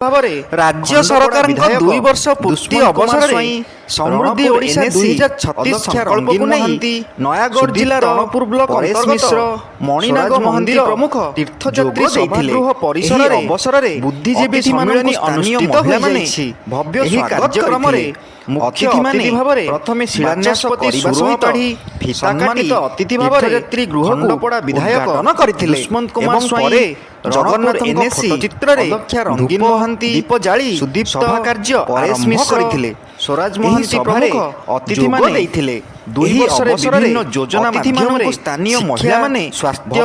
ଭାବରେ ରାଜ୍ୟ ସରକାରଙ୍କ 2 ବର୍ଷ ପୂର୍ତ୍ତି ଅବସରରେ ସମୃଦ୍ଧି ଓଡ଼ିଶା 2036 ସଂକଳ୍ପକୁ ନେଇ ନୟାଗଡ଼ ଜିଲ୍ଲାର ରଣପୁର ବ୍ଲକ ଅନ୍ତର୍ଗତ ମଣିନାଗ ମନ୍ଦିର ପ୍ରମୁଖ ତୀର୍ଥଯାତ୍ରୀ ସଭାଗୃହ ପରିସରରେ ଅବସରରେ ବୁଦ୍ଧିଜୀବୀ ସମ୍ମିଳନୀ ଅନୁଷ୍ଠିତ ହୋଇଯାଇଛି। ଭବ୍ୟ ଏହି କାର୍ଯ୍ୟକ୍ରମରେ ମୁଖ୍ୟ ଅତିଥି ଭାବରେ ପ୍ରଥମେ ଶିଳାନ୍ୟାସ କରିବା ସହିତ ସମ୍ମାନିତ ଅତିଥି ଭାବରେ ତୀର୍ଥଯାତ୍ରୀ ଗୃହ ଖଣ୍ଡପଡ଼ା ବିଧାୟକ କରିଥିଲେ ଦୁଷ୍ମନ୍ତ କୁମାର ସ୍ୱାଇଁ ଜଗନ୍ନାଥଙ୍କ ଫଟୋଚିତ୍ରରେ ରଙ୍ଗୀନ ମହାନ୍ତି ଦୀପ ଜାଳି ସୁଦୀପ୍ତ କାର୍ଯ୍ୟ ପରେଶ ମିଶ୍ର କରିଥିଲେ। ସ୍ୱରାଜ ମହାନ୍ତି ପ୍ରମୁଖ ଅତିଥିମାନେ ଦେଇଥିଲେ। 2 ବର୍ଷରେ ବିଭିନ୍ନ ଯୋଜନା ମାଧ୍ୟମରେ ସ୍ଥାନୀୟ ମହିଳାମାନେ ସ୍ୱାସ୍ଥ୍ୟ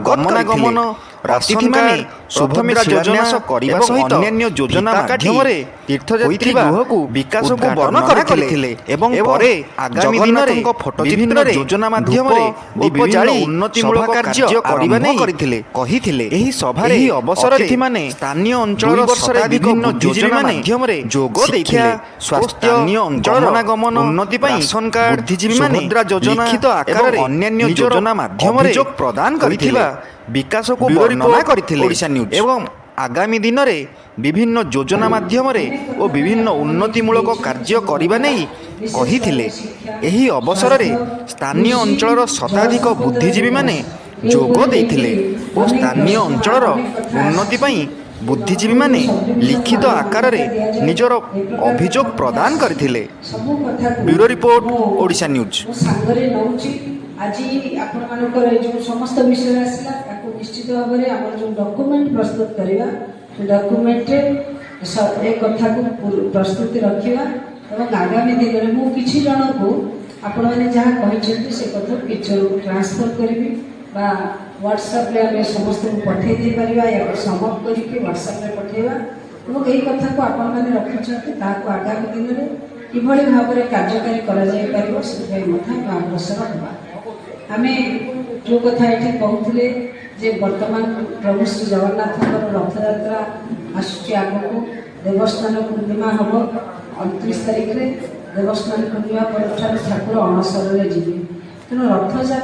ଗମନାଗମନ ଅତିଥିମାନେ ସୁଭଦ୍ରା ଯୋଜନା କରିବା ସହିତ ଅନ୍ୟାନ୍ୟ ଯୋଜନା ମାଧ୍ୟମରେ ତୀର୍ଥଯାତ୍ରୀ ଗୃହକୁ ବିକାଶକୁ ବର୍ଣ୍ଣନା କରିଥିଲେ ଏବଂ ପରେ ଆଗାମୀ ଦିନରେ ଫଟୋଚିତ୍ରରେ ଯୋଜନା ମାଧ୍ୟମରେ ଦୀପ ଜାଳି ଉନ୍ନତିମୂଳକ କାର୍ଯ୍ୟ କରିବା ନେଇ କହିଥିଲେ। ଏହି ସଭାରେ ଅବସରରେ ଅତିଥିମାନେ ସ୍ଥାନୀୟ ଅଞ୍ଚଳର ଶତାଧିକ ଯୋଜନା ମାଧ୍ୟମରେ ଯୋଗ ଦେଇଥିଲେ। ସ୍ୱାସ୍ଥ୍ୟ ଗମନାଗମନ ଉନ୍ନତି ପାଇଁ ରାସନ କାର୍ଡ ସୁଭଦ୍ରା ଯୋଜନା ଲିଖିତ ଆକାରରେ ଅନ୍ୟାନ୍ୟ ଯୋଜନା ମାଧ୍ୟମରେ ପ୍ରଦାନ କରିଥିବା ବିକାଶକୁ ବର୍ଣ୍ଣନା କରିଥିଲେ ଏବଂ ଆଗାମୀ ଦିନରେ ବିଭିନ୍ନ ଯୋଜନା ମାଧ୍ୟମରେ ଓ ବିଭିନ୍ନ ଉନ୍ନତିମୂଳକ କାର୍ଯ୍ୟ କରିବା ନେଇ କହିଥିଲେ। ଏହି ଅବସରରେ ସ୍ଥାନୀୟ ଅଞ୍ଚଳର ଶତାଧିକ ବୁଦ୍ଧିଜୀବୀମାନେ ଯୋଗ ଦେଇଥିଲେ ଓ ସ୍ଥାନୀୟ ଅଞ୍ଚଳର ଉନ୍ନତି ପାଇଁ ବୁଦ୍ଧିଜୀବୀମାନେ ଲିଖିତ ଆକାରରେ ନିଜର ଅଭିଯୋଗ ପ୍ରଦାନ କରିଥିଲେ। Bureau report Odisha news. आज आपणकर जो समस्त विषय आसला निश्चित भाव में आम जो डॉक्यूमेंट प्रस्तुत करवा डॉक्यूमेंट ए कथा को प्रस्तुति रखा और आगामी दिन में मु किसी जन को आपण मैंने जहाँ कहते से कथा पिक्चर ट्रांसफर करी व्हाट्सएप आम समस्त को पठे दे पारिबा या समाप्त करके व्हाट्सएप रे पठेबा और यही कथा को आपण मैंने रखिछथि ताको आगामी दिन में किभଳି भाବରେ କାର୍ଯ୍ୟକାରୀ କରାଯାଇ ପାରିବ ସେଥିପାଇଁ ମଧ୍ୟ ଅଗ୍ରସର ହେବା। आमे जो कथा ये कहते जे वर्तमान प्रभु श्री जगन्नाथ रथयात्रा आसूची आगक देवस्थान पूर्णिमा हम 29 तारीख में देवस्थान पूर्णिमा पर ठाकुर अणसर जी तेणु रथयात्रा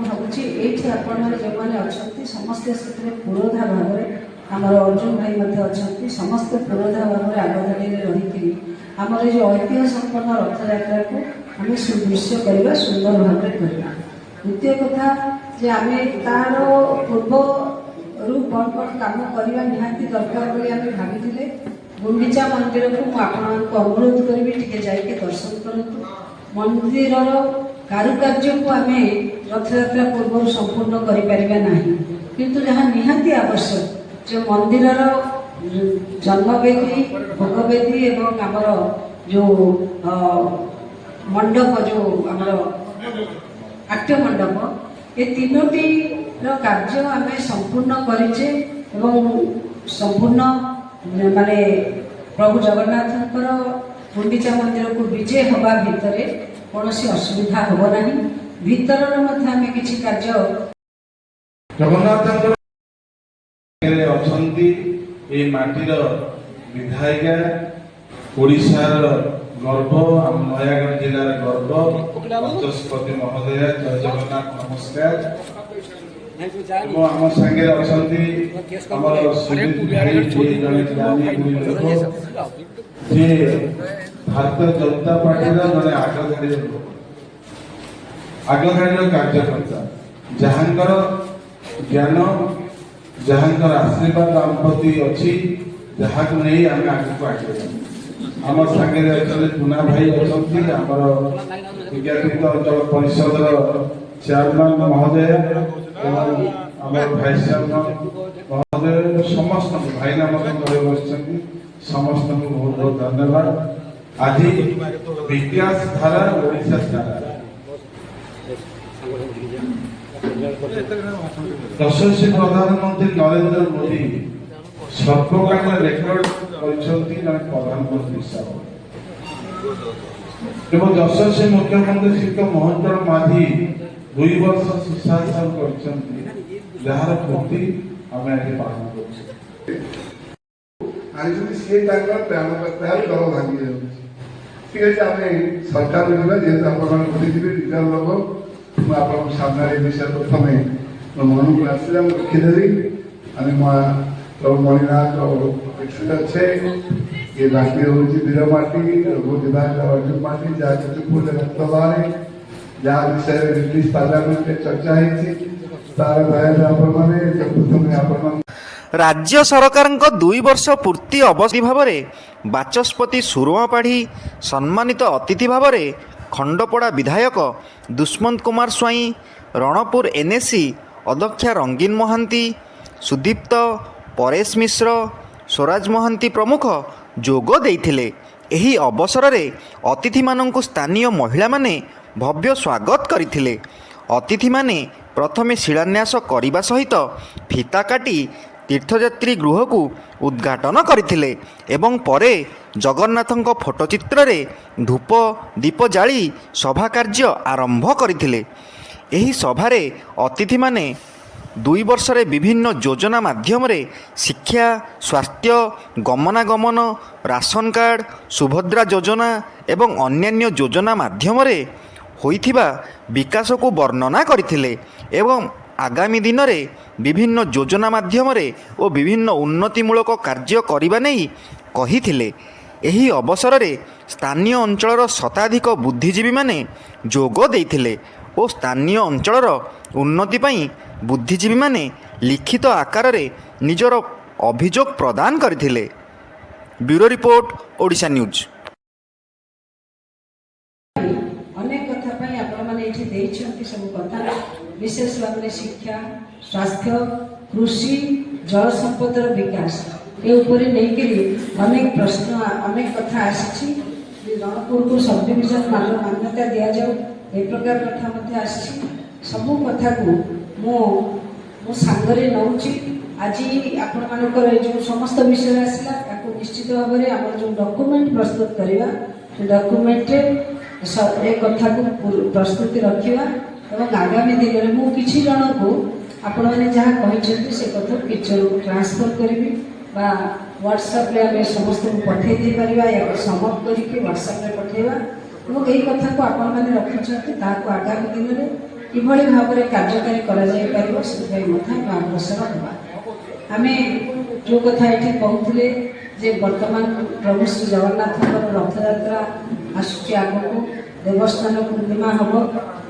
भावुँ ये आपने अच्छा समस्ते से पुरोधा भाव में आमर अर्जुन भाई अच्छा समस्ते पुरोधा भाव में आगधाड़ी रही आमर जो ऐतिह्य संपन्न रथयात्रा को आम सुदृश्य करवा सुंदर भाव में करवा। द्वितीय कथा जे आम तार पूर्व रु कौन कौन काम करवा निहाती दरकार बोली आम भाई गुंडीचा मंदिर को आपको अनुरोध करी टे जाके दर्शन करूँ मंदिर कारुकार्य को आम रथयात्रा पूर्व संपूर्ण करें किंतु जहाँ निहाती आवश्यक जो मंदिर जन्मवेदी भोगवेदी एवं आमर जो मंडप जो आमर नाट्य मंडप ये तीनोटी कार्य आम संपूर्ण करेचे संपूर्ण माने प्रभु जगन्नाथ गुंडीचा मंदिर को विजय हवा भितर कौन असुविधा हम ना भीतर आम किसी कार्य जगन्नाथ माटीर विधायिका ओडिशार गर्व आम नयागढ़ जिलार गर्व वाचस्पति महोदय जय जगन्नाथ नमस्कार। आम संगे अच्छा सुमित भाई जे भारतीय जनता पार्टी जड़े आगधाड़ी कार्यकर्ता जहाँकर ज्ञान जहाँकर आशीर्वाद आम प्रति अच्छी जहाँ को नहीं आम आगे आगे आम सागे पुना भाई अच्छा आमर विज्ञापित अंचल परिषद चेयरमैन महोदय आम भाइस चेयरमैन महोदय समस्त भाईना बस समस्त को बहुत बहुत धन्यवाद। आज विकास धारा ओडिशा धारा यशस्वी प्रधानमंत्री नरेंद्र मोदी सर्वकाल रेकर्ड प्रधानमंत्री हिसाब एवं यशस्वी मुख्यमंत्री श्री मोहन चरण माझी 2 वर्ष सुशासन जार पूर्ति आम आज पालन कर भांगी ठीक है आम सरकार जेहतु आप लोग मुझे सामने विषय प्रथम मन को आसला रखीदेवी प्रभु मणिनाथ अच्छे ये बाकी होची बीरमाटी रघुनाथ अर्जुन माटी जहाँ चित्रकूट रक्त बारे जहाँ विषय ब्रिटिश पार्लियामेंट में चर्चा होती तार दया आपण माने प्रथम आपण राज्य सरकारଙ୍କ 2 वर्ष पूर्ति अवधि भावरे बाचस्पति सुरमा पाढ़ी सम्मानित अतिथि भावरे खंडपड़ा विधायक दुष्मंत कुमार स्वाई रणपुर एनएसी अध्यक्षा रंगीन महांती सुदीप्त परेश मिश्र स्वराज महांती प्रमुख जोग देइथिले। एही अवसर रे अतिथि मानंकु स्थानीय महिला माने भव्य स्वागत करिथिले। अतिथि माने प्रथमे शिलान्यास करिबा सहित फिता काटी तीर्थयात्री गृह को उद्घाटन करथिले एवं परे जगन्नाथଙ୍କ फोटोचित्र रे धूप दीप जाली सभा कार्य आरंभ करथिले। एही सभारे अतिथि माने 2 वर्ष रे विभिन्न योजना माध्यम रे शिक्षा स्वास्थ्य गमनागमन राशन कार्ड सुभद्रा योजना एवं अन्यान्य योजना माध्यम रे होइथिबा विकास को वर्णना करथिले एवं आगामी दिन में विभिन्न योजना माध्यम और विभिन्न उन्नतिमूलक कार्य करने नहीं कही। एही अवसर में स्थानीय अंचलर शताधिक बुद्धिजीवी माने जोग देइथिले और स्थानीय अंचलर उन्नति पई बुद्धिजीवी माने लिखित आकार रे निजर अभियोग प्रदान करथिले। Bureau report Odisha news. अनेक कथा पई आपण माने एठी देइछंती सब कथा विशेष भाव में शिक्षा स्वास्थ्य कृषि जल संपदर विकास ये उपरे नहीं अनेक प्रश्न अनेक कथा आसी रणपुर को सब डिविजन मान्यता दि जाऊ ए प्रकार कथा मध्य आसी सबू कथा को मो सांगरे नौची आज आपण मानकर जो समस्त विषय आसला ताको निश्चित भाव में आम जो डॉक्यूमेंट प्रस्तुत करवा से डॉक्यूमेंट ए कथा को प्रस्तुति रखा और आगामी दिन में मुझे किसी जन को आपण मैंने जहाँ कहते से कथा पिक्चर को ट्रांसफर करी व्हाट्सएप आम समस्त को पठे दे पारिबा या समाप्त करके व्हाट्सएप पठेबा और यही कथा को आपण मैंने रखिंट ताको आगामी दिन में किभली भाव में कार्यकारी करा जाय परिबो से अग्रसर होगा। आम जो कथा ये कहते जे वर्तमान प्रभु श्री जगन्नाथ रथ यात्रा आसुची आगको देवस्थान पूर्णिमा हम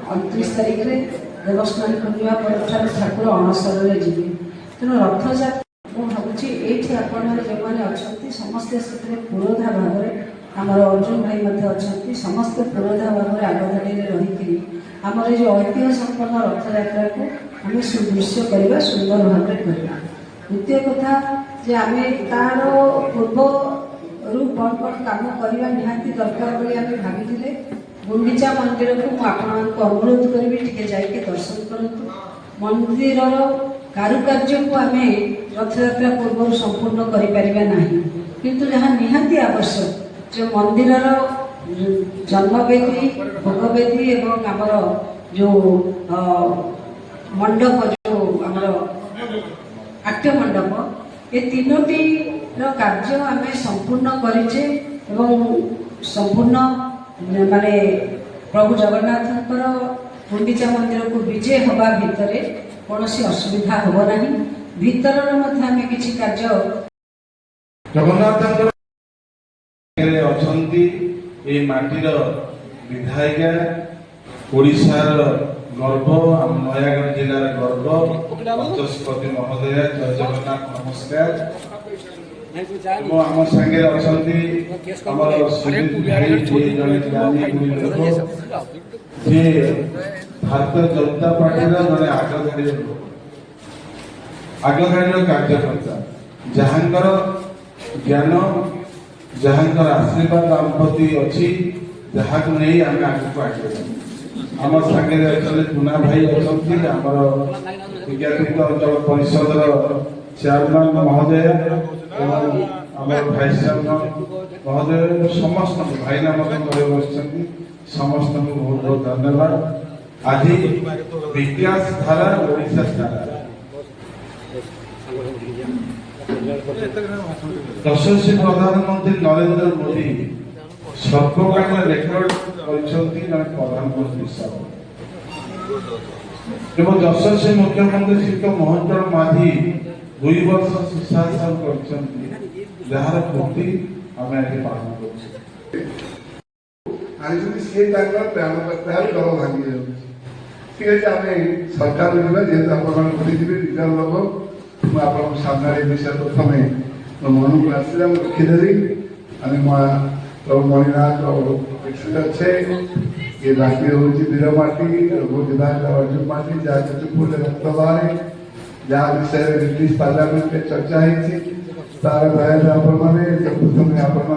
29 तारीख में देवस्थान पूर्णिमा पर ठाकुर अणसर जी तेणु रथ यात्रा मुझे भावी ये आपने समस्ते से पुरोधा भाव में आमर अर्जुन भाई अच्छा समस्त पुरोधा भाव में आगधाड़ी में रही आमर जो ऐतिह्य संपन्न रथ यात्रा को आम सुदृश्य करवा सुंदर भाव में करवा। द्वितीय कथा जे आम तार पूर्व कौन कौन काम करवा निहाती दरकार बोली आम भाई गुंडीचा मंदिर को आपको अनुरोध करी टे जाके दर्शन करूँ मंदिर कारुकार्य को आम रथयात्रा पूर्व संपूर्ण करें किंतु जहाँ निहाती आवश्यक जो मंदिर जन्मवेदी भोगवेदी एवं आमर जो मंडप जो आमर नाट्य मंडप ये तीनोटी कार्य आम संपूर्ण करें संपूर्ण माने प्रभु जगन्नाथ गुंडीचा मंदिर को विजय हवा भितर कौन असुविधा हम ना भीतर आम किसी कार्य जगन्नाथ माटीर विधायिका ओडिशार गर्व नयागढ़ जिलार गर्व बाचस्पति महोदय जय जगन्नाथ नमस्कार। आम सांगे भारतीय जनता पार्टी जड़े आगधाड़ी कार्यकर्ता जहाँकर ज्ञान जहाँकर आशीर्वाद आम प्रति अच्छी जहाँ को नहीं आम आगे आगे आम सांगे पुना भाई अच्छा आमर विज्ञापित अंचल परिषद चेयरमैन महोदय आम भाइस चेयरमैन महोदय समस्त भाईना बस समस्त को बहुत बहुत धन्यवाद। आज विकास धारा ओडिशा धारा यशस्वी प्रधानमंत्री नरेंद्र मोदी सर्वकाल रेकर्ड प्रधानमंत्री एवं यशस्वी मुख्यमंत्री श्री मोहन चरण माझी 2 वर्ष सुशासन ଯାହାର କୃତି ଆମେ ଆଜି ପାଳନ କରୁଛୁ। ଆଣିଛନ୍ତି ସିଏ ତାଙ୍କର ପ୍ରାଣ କଥା ଦଳ ଭାଙ୍ଗି ଯାଉଛି। ଠିକ ଅଛି, ଆମେ ସରକାର ଯିବା, ଯେହେତୁ ଆପଣମାନେ ବୁଝିଯିବେ ନିଜର ଲୋକ, ମୁଁ ଆପଣଙ୍କ ସାମ୍ନାରେ ଏ ବିଷୟ ପ୍ରଥମେ ମୋ ମନକୁ ଆସିଲା, ମୁଁ ରଖିଦେଲି। ଆମେ ପ୍ରଭୁ ମଣିନାଥ ଅଛେ ଏ ମାଟି ହେଉଛି ବୀର ମାଟି, ରଘୁଜୀବାଙ୍କ ଅର୍ଜୁନ ମାଟି, ଯାହା ଚୁପୁଲେ ରକ୍ତ ବାହାରେ, ଯାହା ବିଷୟରେ ବ୍ରିଟିଶ ପାର୍ଲାମେଣ୍ଟରେ ଚର୍ଚ୍ଚା ହେଇଛି, ତାର ଦୟାରେ ଆପଣମାନେ ପ୍ରଥମେ ଆପଣ